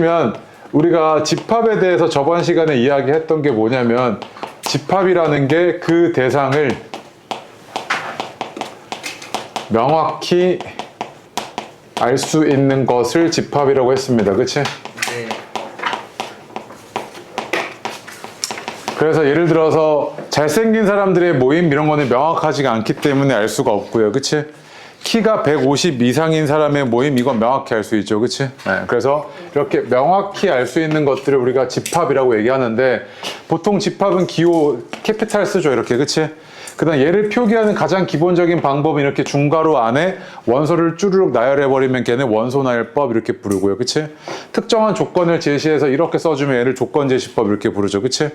그러면 우리가 집합에 대해서 저번 시간에 이야기했던 게 뭐냐면 집합이라는 게 그 대상을 명확히 알 수 있는 것을 집합이라고 했습니다. 그치? 네. 그래서 예를 들어서 잘생긴 사람들의 모임 이런 거는 명확하지가 않기 때문에 알 수가 없고요. 그치? 키가 150 이상인 사람의 모임 이건 명확히 알 수 있죠. 그치? 네, 그래서 이렇게 명확히 알 수 있는 것들을 우리가 집합이라고 얘기하는데 보통 집합은 기호 캐피탈 쓰죠. 이렇게. 그치? 그 다음 얘를 표기하는 가장 기본적인 방법은 이렇게 중괄호 안에 원소를 쭈르륵 나열해버리면 걔는 원소나열법 이렇게 부르고요. 그치? 특정한 조건을 제시해서 이렇게 써주면 얘를 조건제시법 이렇게 부르죠. 그치?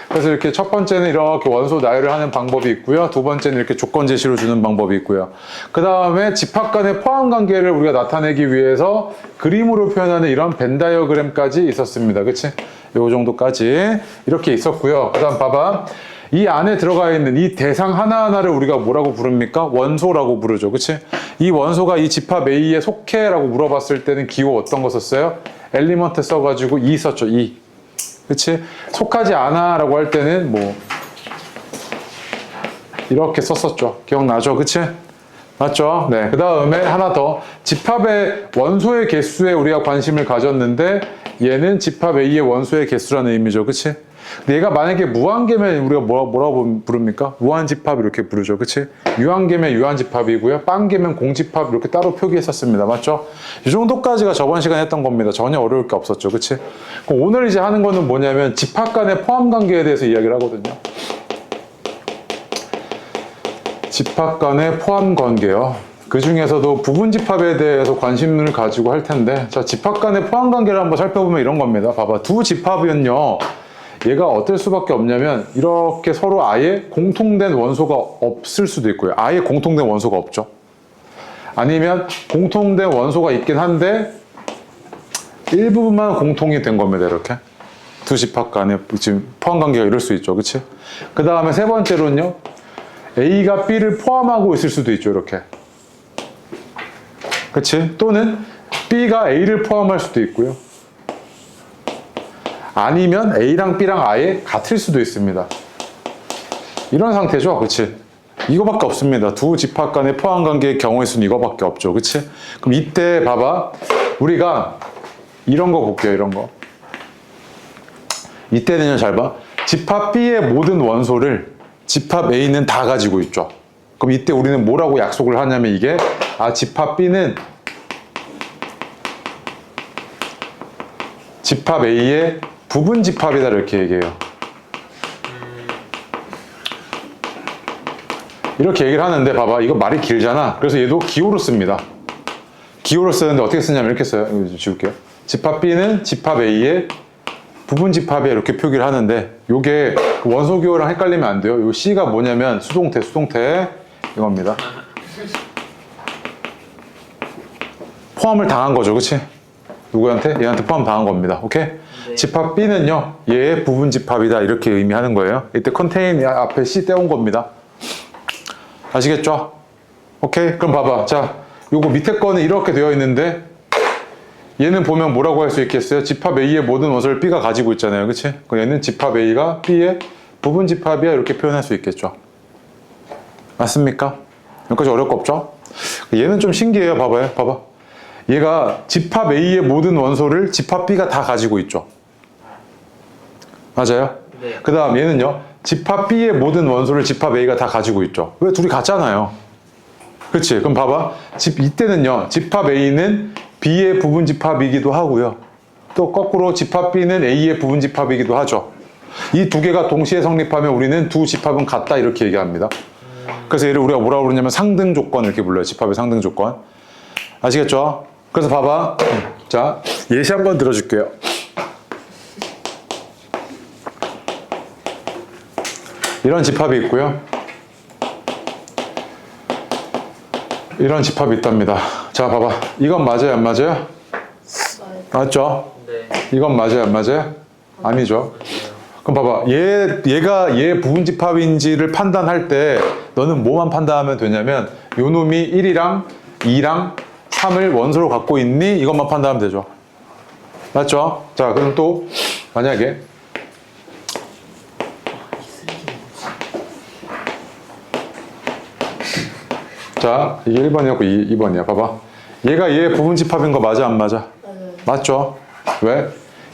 그래서 이렇게 첫 번째는 이렇게 원소 나열을 하는 방법이 있고요. 두 번째는 이렇게 조건제시로 주는 방법이 있고요. 그 다음에 집합 간의 포함관계를 우리가 나타내기 위해서 그림으로 표현하는 이런 벤 다이어그램까지 있었습니다. 그치? 요 정도까지 이렇게 있었고요. 그 다음 봐봐. 이 안에 들어가 있는 이 대상 하나하나를 우리가 뭐라고 부릅니까? 원소라고 부르죠. 그치? 이 원소가 이 집합 A에 속해? 라고 물어봤을 때는 기호 어떤 거 썼어요? 엘리먼트 써가지고 2 썼죠. 2. 그치? 속하지 않아 라고 할 때는 뭐 이렇게 썼었죠. 기억나죠? 그치? 맞죠? 네. 그 다음에 하나 더. 집합의 원소의 개수에 우리가 관심을 가졌는데 얘는 집합 A의 원소의 개수라는 의미죠. 그치? 얘가 만약에 무한계면 우리가 뭐라고 부릅니까? 무한집합 이렇게 부르죠. 그치? 유한계면 유한집합이고요. 빵계면 공집합 이렇게 따로 표기했었습니다. 맞죠? 이 정도까지가 저번 시간에 했던 겁니다. 전혀 어려울 게 없었죠. 그치? 그럼 오늘 이제 하는 거는 뭐냐면 집합 간의 포함관계에 대해서 이야기를 하거든요. 집합 간의 포함관계요. 그 중에서도 부분집합에 대해서 관심을 가지고 할 텐데 자, 집합 간의 포함관계를 한번 살펴보면 이런 겁니다. 봐봐. 두 집합은요. 얘가 어떨 수밖에 없냐면 이렇게 서로 아예 공통된 원소가 없을 수도 있고요. 아예 공통된 원소가 없죠. 아니면 공통된 원소가 있긴 한데 일부분만 공통이 된 겁니다. 이렇게. 두 집합 간에 지금 포함관계가 이럴 수 있죠. 그치? 그 다음에 세 번째로는요. A가 B를 포함하고 있을 수도 있죠. 이렇게. 그치? 또는 B가 A를 포함할 수도 있고요. 아니면 A랑 B랑 아예 같을 수도 있습니다. 이런 상태죠. 그치? 이거밖에 없습니다. 두 집합 간의 포함관계의 경우의 수는 이거밖에 없죠. 그치? 그럼 이때 봐봐. 우리가 이런 거 볼게요. 이런 거. 이때는요. 잘 봐. 집합 B의 모든 원소를 집합 A는 다 가지고 있죠. 그럼 이때 우리는 뭐라고 약속을 하냐면 이게 집합 B는 집합 A의 부분 집합이다 이렇게 얘기해요. 이렇게 얘기를 하는데 봐봐 이거 말이 길잖아. 그래서 얘도 기호로 씁니다. 기호로 쓰는데 어떻게 쓰냐면 이렇게 써요. 이거 좀 지울게요. 집합 B는 집합 A의 부분 집합이야 이렇게 표기를 하는데 요게 원소 기호랑 헷갈리면 안 돼요. 요 C가 뭐냐면 수동태 이겁니다. 포함을 당한 거죠. 그치? 누구한테? 얘한테 포함 당한 겁니다. 오케이? 네. 집합 B는요 얘의 부분 집합이다 이렇게 의미하는 거예요. 이때 컨테인 앞에 C 떼온 겁니다. 아시겠죠? 오케이? 그럼 봐봐. 자, 요거 밑에 거는 이렇게 되어 있는데 얘는 보면 뭐라고 할 수 있겠어요? 집합 A의 모든 원소를 B가 가지고 있잖아요. 그치? 그럼 얘는 집합 A가 B의 부분 집합이야 이렇게 표현할 수 있겠죠. 맞습니까? 여기까지 어려울 거 없죠? 얘는 좀 신기해요. 봐봐요. 봐봐. 얘가 집합 A의 모든 원소를 집합 B가 다 가지고 있죠. 맞아요? 네. 그 다음 얘는요. 집합 B의 모든 원소를 집합 A가 다 가지고 있죠. 왜? 둘이 같잖아요. 그치? 그럼 봐봐. 이때는요. 집합 A는 B의 부분 집합이기도 하고요. 또 거꾸로 집합 B는 A의 부분 집합이기도 하죠. 이 두 개가 동시에 성립하면 우리는 두 집합은 같다 이렇게 얘기합니다. 그래서 얘를 우리가 뭐라고 부르냐면 상등 조건 이렇게 불러요. 집합의 상등 조건. 아시겠죠? 그래서 봐봐. 자, 예시 한번 들어줄게요. 이런 집합이 있고요. 이런 집합이 있답니다. 자, 봐봐. 이건 맞아요, 안 맞아요? 맞죠? 네. 이건 맞아요, 안 맞아요? 아니죠. 그럼 봐봐. 얘가 얘 부분 집합인지를 판단할 때 너는 뭐만 판단하면 되냐면 요 놈이 1이랑 2랑 3을 원소로 갖고 있니? 이것만 판단하면 되죠. 맞죠? 자, 그럼 또 만약에 자, 이게 1번이었고 2번이야. 봐봐. 얘가 얘의 부분집합인 거 맞아, 안 맞아? 맞죠? 왜?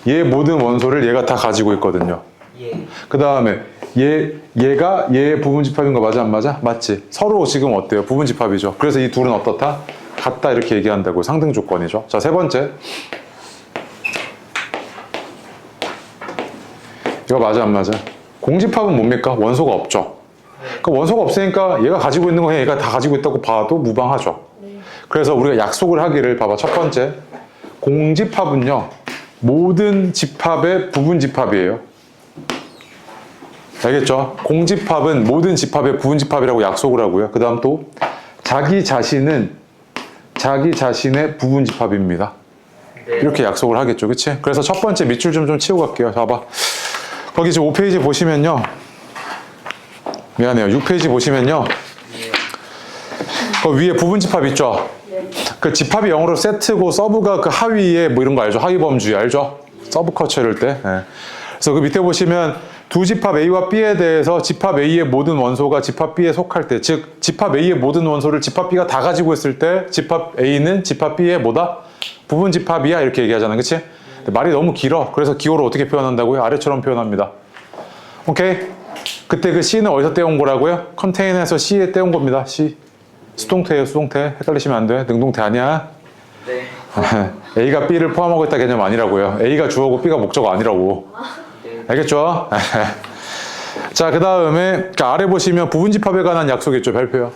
얘 모든 원소를 얘가 다 가지고 있거든요. 예. 그 다음에 얘가 얘의 부분집합인 거 맞아, 안 맞아? 맞지? 서로 지금 어때요? 부분집합이죠. 그래서 이 둘은 어떻다? 같다 이렇게 얘기한다고. 상등 조건이죠. 자, 세 번째. 이거 맞아, 안 맞아? 공집합은 뭡니까? 원소가 없죠. 그 원소가 없으니까 얘가 가지고 있는 거 얘가 다 가지고 있다고 봐도 무방하죠. 그래서 우리가 약속을 하기를 봐봐. 첫 번째, 공집합은요 모든 집합의 부분집합이에요. 알겠죠? 공집합은 모든 집합의 부분집합이라고 약속을 하고요. 그 다음 또 자기 자신은 자기 자신의 부분집합입니다. 네. 이렇게 약속을 하겠죠. 그치? 그래서 첫 번째 밑줄 좀 치고 갈게요. 봐봐. 거기 지금 5페이지 보시면요. 미안해요. 6페이지 보시면요. 그 위에 부분집합 있죠? 그 집합이 0으로 세트고 서브가 그 하위에 뭐 이런 거 알죠? 하위 범주의 알죠? 서브 커처 이럴 때. 예. 그래서 그 밑에 보시면 두 집합 A와 B에 대해서 집합 A의 모든 원소가 집합 B에 속할 때, 즉 집합 A의 모든 원소를 집합 B가 다 가지고 있을 때 집합 A는 집합 B의 뭐다? 부분집합이야 이렇게 얘기하잖아. 그치? 근데 말이 너무 길어. 그래서 기호로 어떻게 표현한다고요? 아래처럼 표현합니다. 오케이? 그때 그 C는 어디서 떼온 거라고요? 컨테이너에서 C에 떼온 겁니다. C. 수동태예요, 수동태. 헷갈리시면 안 돼. 능동태 아니야. 네. A가 B를 포함하고 있다 개념 아니라고요. A가 주어고 B가 목적어 아니라고. 알겠죠? 자, 그 다음에 아래 보시면 부분집합에 관한 약속이 있죠. 별표요.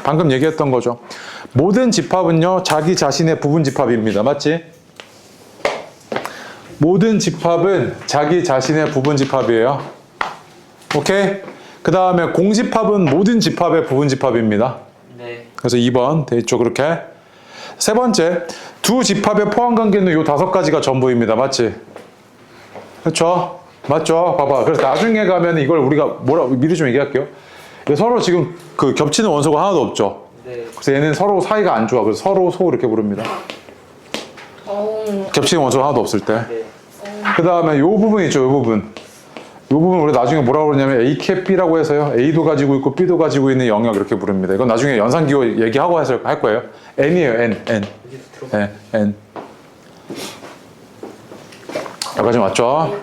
방금 얘기했던 거죠. 모든 집합은요 자기 자신의 부분집합입니다. 맞지? 모든 집합은 자기 자신의 부분집합이에요. 오케이? 그 다음에 공집합은 모든 집합의 부분집합입니다. 네. 그래서 2번 돼 있죠. 그렇게. 세 번째, 두 집합의 포함관계는 요 5가지가 전부입니다. 맞지? 그렇죠? 맞죠? 봐봐. 그래서 나중에 가면 이걸 우리가 미리 좀 얘기할게요. 서로 지금 그 겹치는 원소가 하나도 없죠. 네. 그래서 얘는 서로 사이가 안 좋아. 그래서 서로 소 이렇게 부릅니다. 겹치는 원소가 하나도 없을 때. 네. 그 다음에 요 부분 있죠. 요 부분. 요 부분 우리 나중에 뭐라고 그러냐면 A 캡 B라고 해서요. A도 가지고 있고 B도 가지고 있는 영역 이렇게 부릅니다. 이건 나중에 연산기호 얘기하고 해서 할 거예요. N이에요. N. 네, N. 여기까지 맞죠?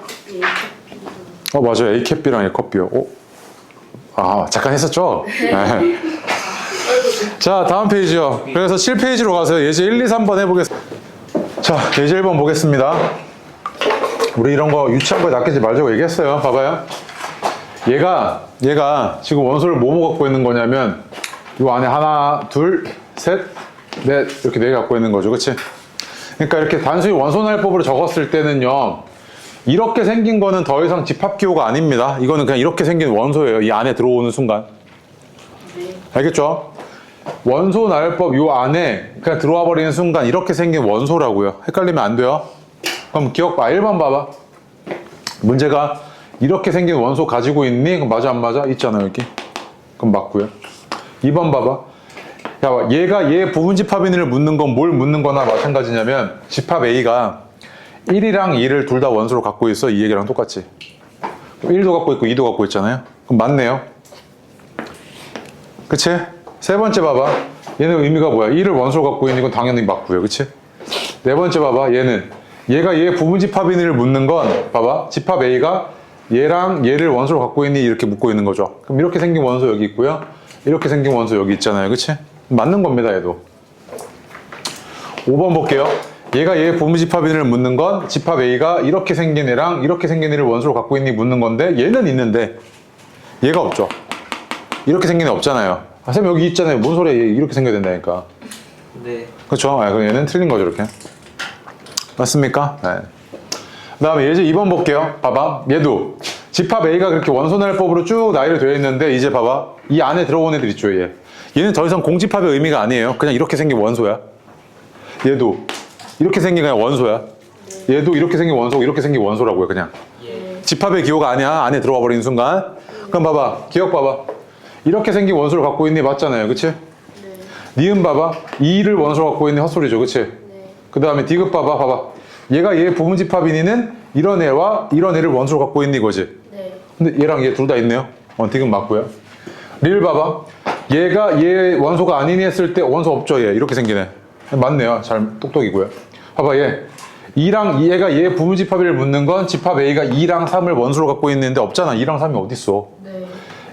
맞아요. A 캡 B랑 A 컵 B요. 잠깐 했었죠? 네. 자, 다음 페이지요. 그래서 7페이지로 가서 예제 1, 2, 3번 해보겠습니다. 자, 예제 1번 보겠습니다. 우리 이런 거 유치한 거에 낚이지 말자고 얘기했어요. 봐봐요. 얘가 지금 원소를 뭐뭐 갖고 있는 거냐면 요 안에 하나, 둘, 셋, 넷 이렇게 4개 갖고 있는 거죠. 그치? 그러니까 이렇게 단순히 원소날법으로 적었을 때는요. 이렇게 생긴 거는 더 이상 집합기호가 아닙니다. 이거는 그냥 이렇게 생긴 원소예요. 이 안에 들어오는 순간. 알겠죠? 원소날법 요 안에 그냥 들어와 버리는 순간 이렇게 생긴 원소라고요. 헷갈리면 안 돼요. 그럼 기억 봐. 1번 봐봐. 문제가 이렇게 생긴 원소 가지고 있니? 그럼 맞아 안 맞아? 있잖아 여기. 그럼 맞고요. 2번 봐봐. 야, 얘가 얘 부분집합인을 묻는 건 뭘 묻는 거나 마찬가지냐면 집합 A가 1이랑 2를 둘 다 원소로 갖고 있어. 이 얘기랑 똑같지. 1도 갖고 있고 2도 갖고 있잖아요. 그럼 맞네요. 그치? 세 번째 봐봐. 얘는 의미가 뭐야? 1을 원소로 갖고 있는 건 당연히 맞고요. 그치? 네 번째 봐봐. 얘가 얘 부분집합인을 묻는 건 봐봐. 집합 A가 얘랑 얘를 원소로 갖고 있니? 이렇게 묻고 있는 거죠. 그럼 이렇게 생긴 원소 여기 있고요. 이렇게 생긴 원소 여기 있잖아요. 그치? 맞는 겁니다. 얘도. 5번 볼게요. 얘가 얘 부분집합인을 묻는 건 집합 A가 이렇게 생긴 애랑 이렇게 생긴 애를 원소로 갖고 있니? 묻는 건데 얘는 있는데 얘가 없죠. 이렇게 생긴 애 없잖아요. 쌤 여기 있잖아요. 뭔 소리야? 얘 이렇게 생겨야 된다니까. 네. 그렇죠? 그럼 얘는 틀린 거죠. 이렇게. 맞습니까? 네. 그 다음에 예제 2번 볼게요. 봐봐. 얘도 집합 A가 그렇게 원소날법으로 쭉 나열이 되어 있는데 이제 봐봐. 이 안에 들어온 애들 있죠. 얘는 더 이상 공집합의 의미가 아니에요. 그냥 이렇게 생긴 원소야. 얘도 이렇게 생긴 그냥 원소야. 얘도 이렇게 생긴 원소고 이렇게 생긴 원소라고요. 그냥. 집합의 기호가 아니야. 안에 들어와 버리는 순간. 그럼 봐봐. 기억 봐봐. 이렇게 생긴 원소를 갖고 있니? 맞잖아요. 그치? 니은 봐봐. 2를 원소로 갖고 있니? 헛소리죠. 그치? 그 다음에 디귿 봐봐. 얘가 얘 부분집합이니는 이런 애와 이런 애를 원소로 갖고 있는 이거지. 네. 근데 얘랑 얘 둘 다 있네요. 디귿 맞고요. 리을 봐봐. 얘가 얘 원소가 아니니 했을 때 원소 없죠. 얘 이렇게 생기네. 맞네요. 잘 똑똑이고요. 봐봐 얘. 2랑 얘가 얘 부분집합을 묻는 건 집합 A가 2랑 3을 원소로 갖고 있는데 없잖아. 2랑 3이 어딨어. 네.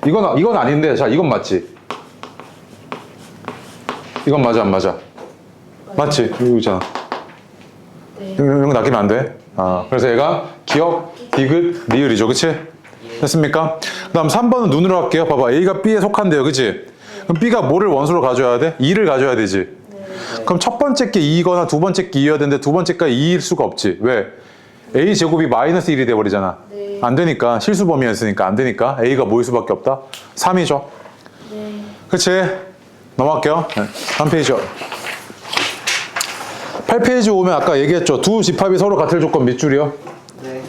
이건 아닌데 자 이건 맞지. 이건 맞아 안 맞아? 맞지? 이거 있잖아. 네. 이런 거 낚이면 안 돼. 그래서 얘가 기억, 디귿, 리을이죠. 그치? 됐습니까? 그 다음 3번은 눈으로 할게요. 봐봐. A가 B에 속한대요. 그치? 그럼 B가 뭐를 원소로 가져야 돼? 2를 가져야 되지. 그럼 첫 번째 게 2이거나 두 번째 게 2여야 되는데 두 번째가 2일 수가 없지. 왜? A 제곱이 마이너스 1이 돼버리잖아. 네. 안 되니까. 실수 범위였으니까 안 되니까. A가 뭐일 수밖에 없다? 3이죠. 네. 그치? 넘어갈게요. 3페이지요. 8페이지 오면 아까 얘기했죠. 두 집합이 서로 같을 조건 밑줄이요. 네.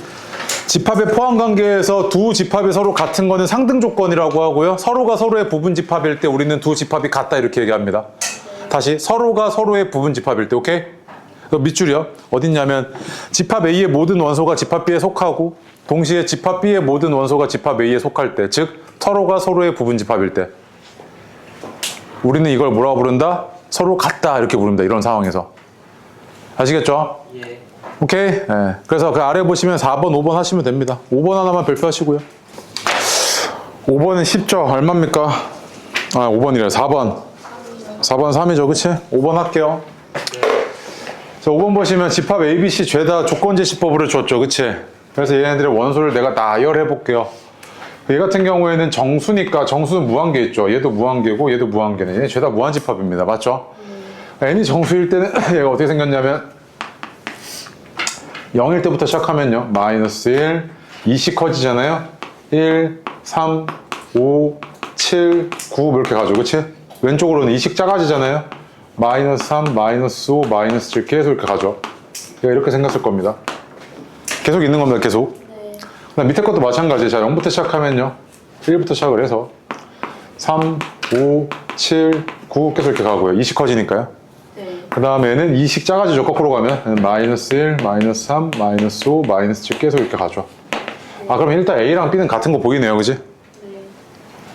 집합의 포함 관계에서 두 집합이 서로 같은 거는 상등 조건이라고 하고요. 서로가 서로의 부분 집합일 때 우리는 두 집합이 같다 이렇게 얘기합니다. 다시 서로가 서로의 부분 집합일 때 오케이? 밑줄이요. 어딨냐면 집합 A의 모든 원소가 집합 B에 속하고 동시에 집합 B의 모든 원소가 집합 A에 속할 때 즉 서로가 서로의 부분 집합일 때 우리는 이걸 뭐라고 부른다? 서로 같다 이렇게 부릅니다. 이런 상황에서. 아시겠죠? 예. 오케이? 네. 그래서 그 아래 보시면 4번, 5번 하시면 됩니다. 5번 하나만 별표하시고요. 5번은 쉽죠? 얼마입니까? 5번이래. 4번. 4번 3이죠. 그치? 5번 할게요. 자, 5번 보시면 집합 A, B, C 죄다 조건제시법으로 줬죠. 그치? 그래서 얘네들의 원소를 내가 나열해 볼게요. 얘 같은 경우에는 정수니까 정수는 무한계 있죠. 얘도 무한계고 얘도 무한계네. 얘 죄다 무한집합입니다. 맞죠? n이 정수일 때는 얘가 어떻게 생겼냐면 0일 때부터 시작하면요. 마이너스 1, 2씩 커지잖아요. 1, 3, 5, 7, 9 이렇게 가죠. 그치? 왼쪽으로는 2씩 작아지잖아요. 마이너스 3, 마이너스 5, 마이너스 7 계속 이렇게 가죠. 얘가 이렇게 생겼을 겁니다. 계속 있는 겁니다. 계속. 네. 그다음 밑에 것도 마찬가지예요. 자, 0부터 시작하면요. 1부터 시작을 해서 3, 5, 7, 9 계속 이렇게 가고요. 2씩 커지니까요. 네. 그 다음에는 2씩 작아지죠. 거꾸로 가면 마이너스 1, 마이너스 3, 마이너스 5, 마이너스 7 계속 이렇게 가죠. 그럼 일단 A랑 B는 같은 거 보이네요. 그지? 네.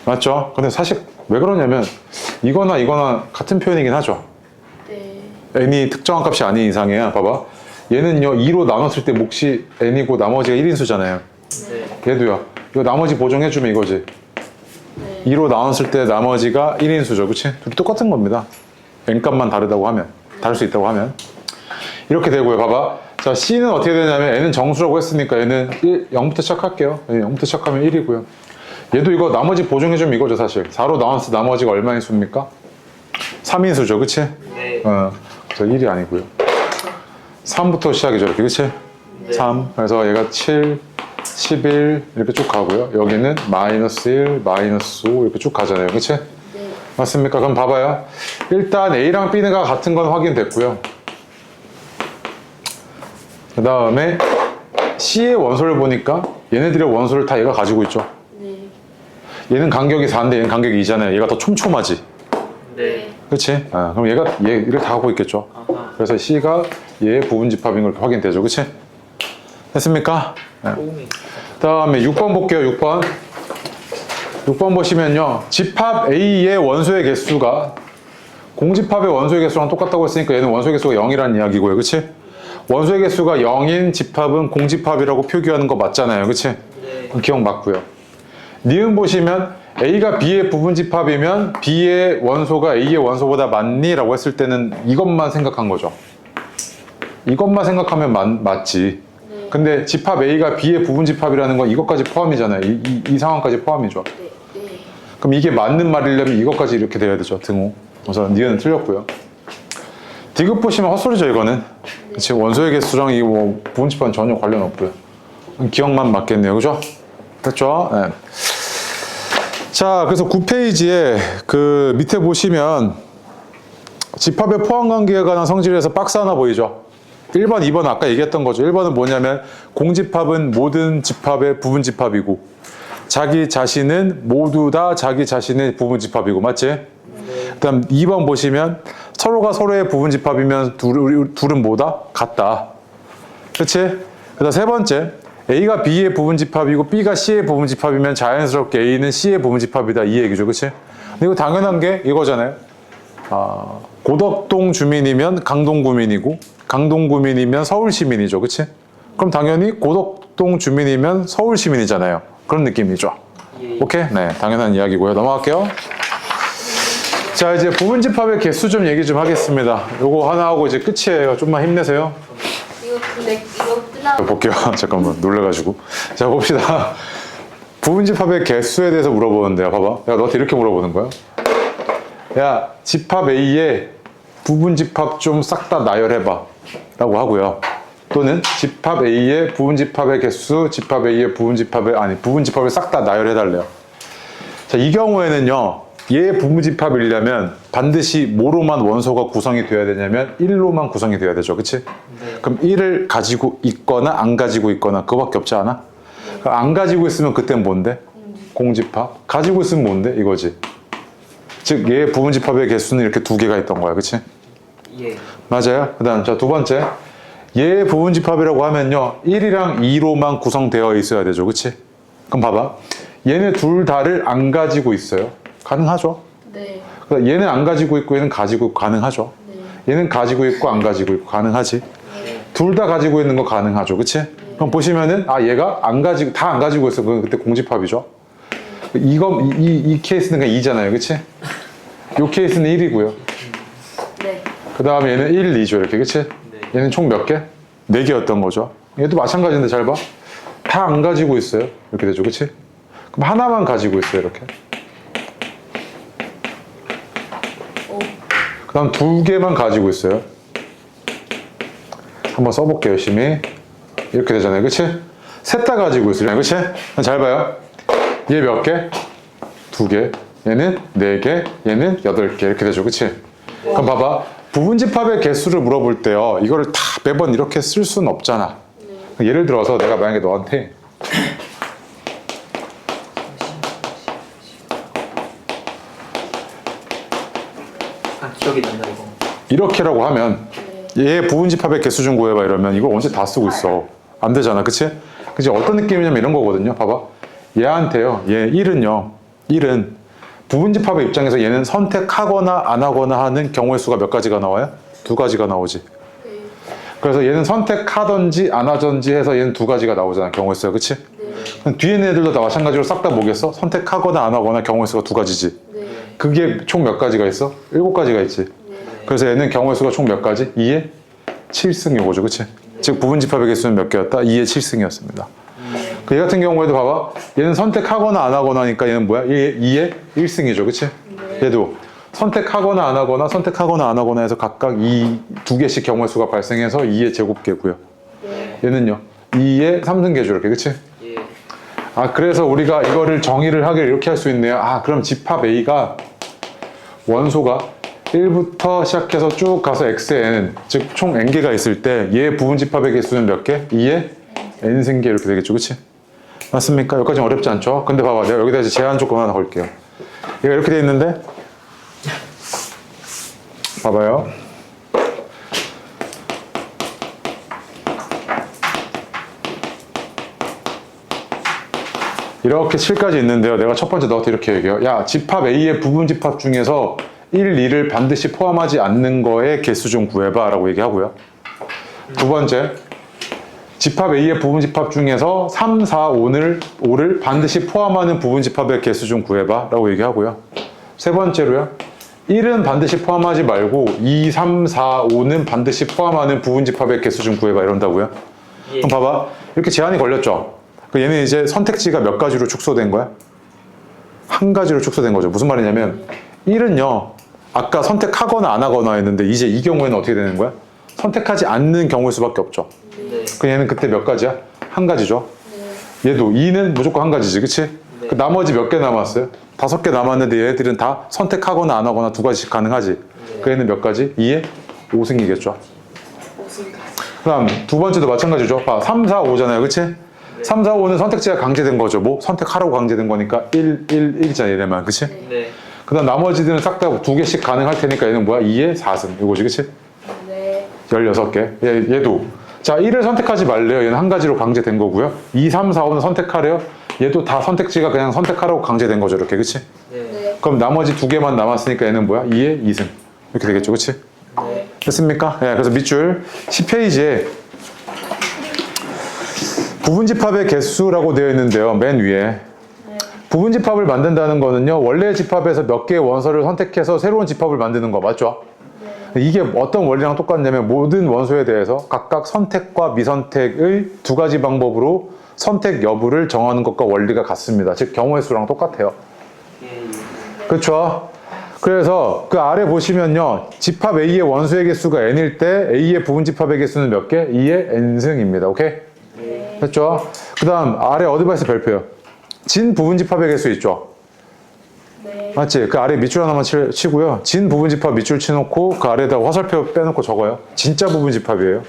맞죠? 근데 사실 왜 그러냐면 이거나 이거나 같은 표현이긴 하죠. 네. n이 특정한 값이 아닌 이상이야. 봐봐. 얘는요 2로 나눴을 때 몫이 n이고 나머지가 1인수잖아요. 네. 얘도요. 이거 나머지 보정해주면 이거지. 네. 2로 나눴을 때 나머지가 1인수죠. 그치? 둘이 똑같은 겁니다. n값만 다르다고 하면, 다를 수 있다고 하면. 이렇게 되고요. 봐봐. 자, C는 어떻게 되냐면 n은 정수라고 했으니까 얘는 0부터 시작할게요. 0부터 시작하면 1이고요. 얘도 이거 나머지 보정해주면 이거죠, 사실. 4로 나눴을 때 나머지가 얼마인 수입니까? 3인수죠. 그치? 네. 그래서 1이 아니고요. 3부터 시작이죠. 이렇게. 그치? 네. 3. 그래서 얘가 7, 11 이렇게 쭉 가고요. 여기는 마이너스 1, 마이너스 5 이렇게 쭉 가잖아요. 그치? 네. 맞습니까? 그럼 봐봐요. 일단 A랑 B가 같은 건 확인됐고요. 그 다음에 C의 원소를 보니까 얘네들의 원소를 다 얘가 가지고 있죠. 네. 얘는 간격이 4인데 얘는 간격이 2잖아요. 얘가 더 촘촘하지. 네. 그치? 그럼 얘를 다 갖고 있겠죠. 아하. 그래서 C가 얘의 부분집합인 걸 확인되죠. 그치? 됐습니까? 네. 소음이. 다음에 6번 볼게요. 6번. 6번 보시면요. 집합 A의 원소의 개수가 공집합의 원소의 개수랑 똑같다고 했으니까 얘는 원소의 개수가 0이라는 이야기고요. 그치? 원소의 개수가 0인 집합은 공집합이라고 표기하는 거 맞잖아요. 그치? 네. 그럼 기억 맞고요. 니은 보시면 A가 B의 부분집합이면 B의 원소가 A의 원소보다 많니? 라고 했을 때는 이것만 생각한 거죠. 이것만 생각하면 맞지. 네. 근데 집합 A가 B의 부분집합이라는 건 이것까지 포함이잖아요. 이 상황까지 포함이죠. 네. 네. 그럼 이게 맞는 말이려면 이것까지 이렇게 돼야 되죠. 등호. 그래서 니은은 틀렸고요. 디귿 보시면 헛소리죠. 이거는. 그치? 원소의 개수랑 이 뭐 부분집합은 전혀 관련 없고요. 기억만 맞겠네요. 그죠? 그렇죠? 네. 자, 그래서 9페이지에 그 밑에 보시면 집합의 포함 관계에 관한 성질에서 박스 하나 보이죠? 1번, 2번 아까 얘기했던 거죠. 1번은 뭐냐면 공집합은 모든 집합의 부분집합이고 자기 자신은 모두 다 자기 자신의 부분집합이고 맞지? 그 다음 2번 보시면 서로가 서로의 부분집합이면 둘은 뭐다? 같다. 그치? 그다음 세 번째, A가 B의 부분집합이고 B가 C의 부분집합이면 자연스럽게 A는 C의 부분집합이다 이 얘기죠, 그치? 근데 이거 당연한 게 이거잖아요. 고덕동 주민이면 강동구민이고 강동구민이면 서울시민이죠, 그치? 그럼 당연히 고덕동 주민이면 서울시민이잖아요. 그런 느낌이죠. 오케이? 네, 당연한 이야기고요. 넘어갈게요. 자, 이제 부분집합의 개수 좀 얘기 좀 하겠습니다. 요거 하나 하고 이제 끝이에요. 좀만 힘내세요. 이거 끝나고 볼게요. 잠깐만 놀래가지고. 자, 봅시다. 부분집합의 개수에 대해서 물어보는데요. 봐봐. 야, 너한테 이렇게 물어보는 거야. 야, 집합 A의 부분집합 좀 싹 다 나열해봐 라고 하고요. 또는 집합 A의 부분집합의 개수, 집합 A의 부분집합을 싹 다 나열해달래요. 자, 이 경우에는요, 얘의 부분집합이려면 반드시 뭐로만 원소가 구성이 되어야 되냐면 1로만 구성이 되어야 되죠, 그치? 네. 그럼 1을 가지고 있거나 안 가지고 있거나 그거밖에 없지 않아? 그럼 안 가지고 있으면 그땐 뭔데? 공집합. 가지고 있으면 뭔데? 이거지. 즉 얘의 부분집합의 개수는 이렇게 두 개가 있던 거야, 그치? 예. 맞아요. 그 다음 자, 두 번째, 얘의 부분집합이라고 하면요 1이랑 2로만 구성되어 있어야 되죠, 그치? 그럼 봐봐, 얘네 둘 다를 안 가지고 있어요. 가능하죠. 네. 그러니까 얘는 안 가지고 있고 얘는 가지고 있고 가능하죠. 네. 얘는 가지고 있고 안 가지고 있고 가능하지. 네. 둘 다 가지고 있는 거 가능하죠, 그치? 그럼 보시면은 얘가 안 가지고 다 안 가지고 있어. 그건 그때 공집합이죠. 이 케이스는 그냥 2잖아요, 그치? 요 케이스는 1이고요. 네. 그 다음에 얘는 1, 2죠, 이렇게, 그치? 얘는 총 몇 개? 4개였던 거죠. 얘도 마찬가지인데 잘 봐. 다 안 가지고 있어요. 이렇게 되죠, 그치? 그럼 하나만 가지고 있어요, 이렇게. 그 다음 2개만 가지고 있어요. 한번 써볼게요, 열심히. 이렇게 되잖아요, 그치? 셋 다 가지고 있어요, 그치? 잘 봐요. 얘 몇 개? 2개. 얘는 4개. 얘는 8개. 이렇게 되죠, 그치? 그럼 봐봐. 부분집합의 개수를 물어볼 때요, 이거를 다 매번 이렇게 쓸 수는 없잖아. 예를 들어서 내가 만약에 너한테 기억이 난다 이거. 이렇게라고 하면 얘 부분집합의 개수 좀 구해봐 이러면 이걸 언제 다 쓰고 있어. 안 되잖아, 그치? 그치? 어떤 느낌이냐면 이런 거거든요. 봐봐. 얘한테요, 얘 1은 부분집합의 입장에서 얘는 선택하거나 안 하거나 하는 경우의 수가 몇 가지가 나와요? 2가지가 나오지. 그래서 얘는 선택하든지 안 하든지 해서 얘는 2가지가 나오잖아, 경우의 수가, 그치? 그럼 뒤에 있는 애들도 다 마찬가지로 싹 다 뭐겠어? 선택하거나 안 하거나 경우의 수가 2가지지. 그게 총 몇 가지가 있어? 7가지가 있지. 그래서 얘는 경우의 수가 총 몇 가지? 2의 7승 요거죠, 그치? 즉 부분집합의 개수는 몇 개였다? 2의 7승이었습니다. 얘 같은 경우에도 봐봐. 얘는 선택하거나 안 하거나 하니까 얘는 뭐야? 2의 1승이죠, 그치? 얘도 선택하거나 안 하거나 선택하거나 안 하거나 해서 각각 2개씩 경우의 수가 발생해서 2의 제곱개고요. 얘는요 2의 3승계죠, 이렇게, 그치? 예. 그래서 우리가 이거를 정의를 하길 이렇게 할 수 있네요. 그럼 집합 A가 원소가 1부터 시작해서 쭉 가서 xn, 즉 총 n개가 있을 때 얘의 부분집합의 개수는 몇 개? 2의 n승계 이렇게 되겠죠, 그치? 맞습니까? 여기까지 어렵지 않죠? 근데 봐봐, 내가 여기다 이제 제한 조건 하나 걸게요. 얘가 이렇게 돼 있는데 봐봐요. 이렇게 7까지 있는데요. 내가 첫 번째 너한테 이렇게 얘기해요. 야, 집합 A의 부분집합 중에서 1, 2를 반드시 포함하지 않는 거의 개수 좀 구해봐 라고 얘기하고요. 두 번째, 집합 A의 부분집합 중에서 3, 4, 5를 반드시 포함하는 부분집합의 개수 좀 구해봐 라고 얘기하고요. 세 번째로요, 1은 반드시 포함하지 말고 2, 3, 4, 5는 반드시 포함하는 부분집합의 개수 좀 구해봐 이런다고요. 예. 그럼 봐봐, 이렇게 제한이 걸렸죠. 얘는 이제 선택지가 몇 가지로 축소된 거야? 한 가지로 축소된 거죠. 무슨 말이냐면 1은요 아까 선택하거나 안 하거나 했는데 이제 이 경우에는 어떻게 되는 거야? 선택하지 않는 경우일 수밖에 없죠. 네. 그 얘는 그때 몇 가지야? 한 가지죠. 얘도 2는 무조건 한 가지지, 그치? 네. 그 나머지 몇 개 남았어요? 5개 남았는데 얘들은 다 선택하거나 안 하거나 2가지씩 가능하지. 그 얘는 몇 가지? 2의 5승이겠죠. 그 다음 두 번째도 마찬가지죠. 봐, 3, 4, 5잖아요, 그치? 3, 4, 5는 선택지가 강제된 거죠. 뭐 선택하라고 강제된 거니까 1, 1, 1이잖아, 얘네만, 그치? 네. 그 다음 나머지들은 싹 다 2개씩 가능할 테니까 얘는 뭐야? 2의 4승 이거지, 그치? 네. 16개. 얘도 자, 1을 선택하지 말래요. 얘는 한 가지로 강제된 거고요. 2, 3, 4, 5는 선택하래요. 얘도 다 선택지가 그냥 선택하라고 강제된 거죠. 이렇게, 그치? 네. 네. 그럼 나머지 두 개만 남았으니까 얘는 뭐야? 2에 2승. 이렇게 되겠죠, 그치? 네. 됐습니까? 예, 그래서 밑줄 10페이지에 부분집합의 개수라고 되어 있는데요. 맨 위에. 부분집합을 만든다는 거는요. 원래 집합에서 몇 개의 원소를 선택해서 새로운 집합을 만드는 거 맞죠? 이게 어떤 원리랑 똑같냐면 모든 원소에 대해서 각각 선택과 미선택의 두 가지 방법으로 선택 여부를 정하는 것과 원리가 같습니다. 즉 경우의 수랑 똑같아요. 그렇죠? 그래서 그 아래 보시면요. 집합 A의 원소의 개수가 n일 때 A의 부분집합의 개수는 몇 개? 2의 n승입니다. 오케이? 됐죠? 그 다음 아래 어드바이스 별표요. 진 부분집합의 개수 있죠? 네. 맞지? 그 아래 밑줄 하나만 치고요. 진 부분집합 밑줄 치놓고 그 아래에다가 화살표 빼놓고 적어요. 진짜 부분집합이에요.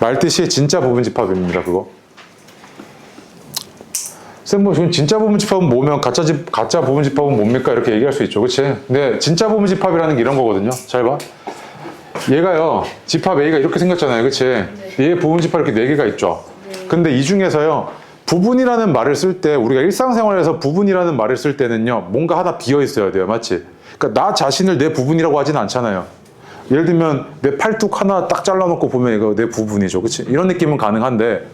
말뜻이 진짜 부분집합입니다. 그거. 쌤, 뭐, 지금 진짜 부분집합은 뭐면 가짜 부분집합은 뭡니까? 이렇게 얘기할 수 있죠. 그치? 근데 진짜 부분집합이라는 게 이런 거거든요. 잘 봐. 얘가요, 집합 A가 이렇게 생겼잖아요. 그치? 얘 부분집합 이렇게 4개가 있죠. 근데 이 중에서요, 부분이라는 말을 쓸 때, 우리가 일상생활에서 부분이라는 말을 쓸 때는요, 뭔가 하나 비어 있어야 돼요. 맞지? 그러니까 나 자신을 내 부분이라고 하진 않잖아요. 예를 들면, 내 팔뚝 하나 딱 잘라놓고 보면 이거 내 부분이죠. 그치? 이런 느낌은 가능한데,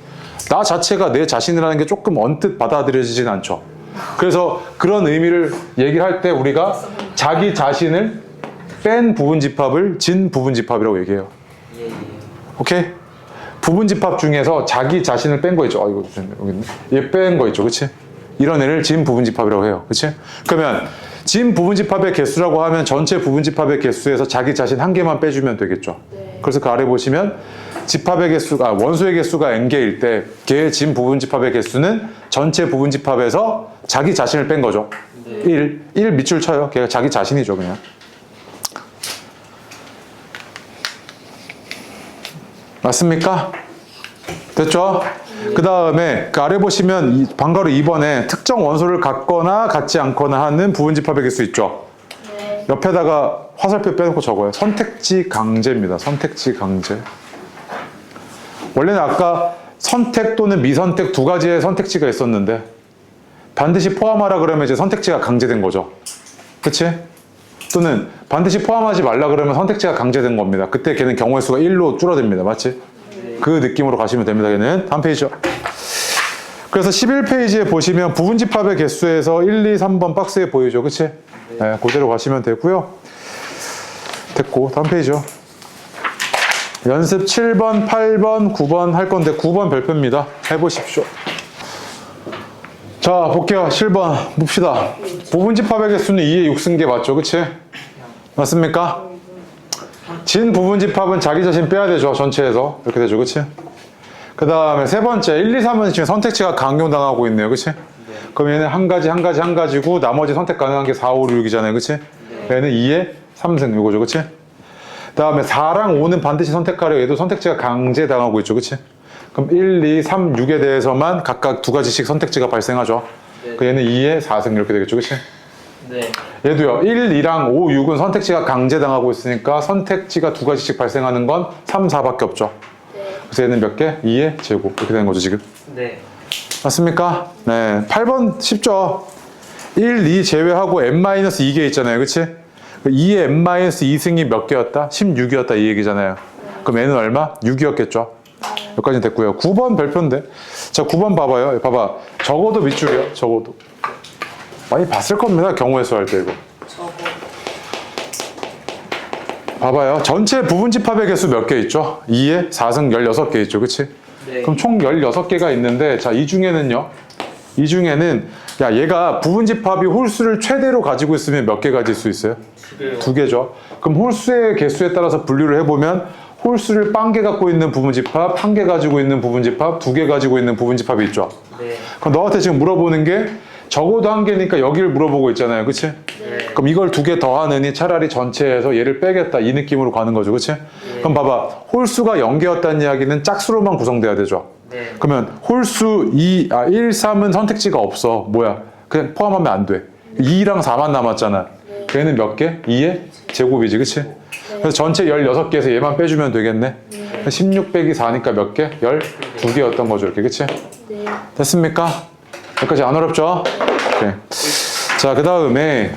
나 자체가 내 자신이라는 게 조금 언뜻 받아들여지진 않죠. 그래서 그런 의미를 얘기를 할 때 우리가 자기 자신을 뺀 부분집합을 진 부분집합이라고 얘기해요. 오케이? 부분집합 중에서 자기 자신을 뺀 거 있죠. 이거 여기 있네. 얘 뺀 거 있죠. 그치? 이런 애를 진 부분집합이라고 해요. 그치? 그러면 진 부분집합의 개수라고 하면 전체 부분집합의 개수에서 자기 자신 한 개만 빼주면 되겠죠. 그래서 그 아래 보시면 집합의 개수가 원소의 개수가 n개일 때 걔의 진 부분집합의 개수는 전체 부분집합에서 자기 자신을 뺀 거죠. 1 밑줄 쳐요. 걔가 자기 자신이죠. 그냥. 맞습니까? 됐죠? 그 다음에 그 아래 보시면 방가로 2번에 특정 원소를 갖거나 갖지 않거나 하는 부분집합의 개수 있죠? 네. 옆에다가 화살표 빼놓고 적어요. 선택지 강제입니다. 선택지 강제. 원래는 아까 선택 또는 미선택 두 가지의 선택지가 있었는데 반드시 포함하라 그러면 이제 선택지가 강제된 거죠. 그치? 또는 반드시 포함하지 말라 그러면 선택지가 강제된 겁니다. 그때 걔는 경우의 수가 1로 줄어듭니다. 맞지? 그 느낌으로 가시면 됩니다. 걔는 다음 페이지죠. 그래서 11페이지에 보시면 부분집합의 개수에서 1, 2, 3번 박스에 보이죠. 그치? 네, 그대로 가시면 되고요. 됐고 다음 페이지죠. 연습 7번, 8번, 9번 할 건데 9번 별표입니다. 해보십시오. 자, 볼게요. 7번 봅시다. 부분집합의 개수는 2의 6승계 맞죠? 그치? 맞습니까? 진 부분집합은 자기 자신 빼야 되죠. 전체에서. 이렇게 되죠. 그치? 그 다음에 세 번째 1, 2, 3은 지금 선택지가 강요당하고 있네요. 그치? 그럼 얘는 한 가지고 나머지 선택 가능한 게 4, 5, 6이잖아요. 그치? 얘는 2의 3승 이거죠. 그치? 그 다음에 4랑 5는 반드시 선택하려 얘도 선택지가 강제당하고 있죠. 그치? 그럼 1, 2, 3, 6에 대해서만 각각 두 가지씩 선택지가 발생하죠. 그 얘는 2의 4승 이렇게 되겠죠. 그치? 네. 얘도요. 1, 2랑 5, 6은 선택지가 강제당하고 있으니까 선택지가 두 가지씩 발생하는 건 3, 4밖에 없죠. 그래서 얘는 몇 개? 2의 제곱 이렇게 되는 거죠 지금. 네. 맞습니까? 네. 8번 쉽죠? 1, 2 제외하고 n-2개 있잖아요. 그치? 2의 n-2승이 몇 개였다? 16이었다 이 얘기잖아요. 그럼 n은 얼마? 6이었겠죠. 여기까지는 됐고요. 9번 별표인데. 자, 9번 봐봐요. 봐봐. 적어도 밑줄이요. 적어도. 많이 봤을 겁니다. 경우의 수 할 때 이거. 봐봐요. 전체 부분집합의 개수 몇 개 있죠? 2에 4승 16개 있죠. 그치? 네. 그럼 총 16개가 있는데 자, 이 중에는 야, 얘가 부분집합이 홀수를 최대로 가지고 있으면 몇 개 가질 수 있어요? 두 개죠. 그럼 홀수의 개수에 따라서 분류를 해보면 홀수를 0개 갖고 있는 부분집합, 1개 가지고 있는 부분집합, 2개 가지고 있는 부분집합이 있죠. 네. 그럼 너한테 지금 물어보는 게 적어도 1개니까 여기를 물어보고 있잖아요. 그치? 네. 그럼 이걸 2개 더하느니 차라리 전체에서 얘를 빼겠다 이 느낌으로 가는 거죠. 그치? 그럼 봐봐. 홀수가 0개였다는 이야기는 짝수로만 구성돼야 되죠. 네. 그러면 홀수 1, 3은 선택지가 없어. 뭐야? 그냥 포함하면 안 돼. 2랑 4만 남았잖아. 얘는 몇 개? 2의 제곱이지. 그치? 그래서 전체 16개에서 얘만 빼주면 되겠네. 네. 16 빼기 4니까 몇 개? 12개였던 거죠. 이렇게, 그치? 네. 됐습니까? 여기까지 안 어렵죠? 오케이. 자, 그 다음에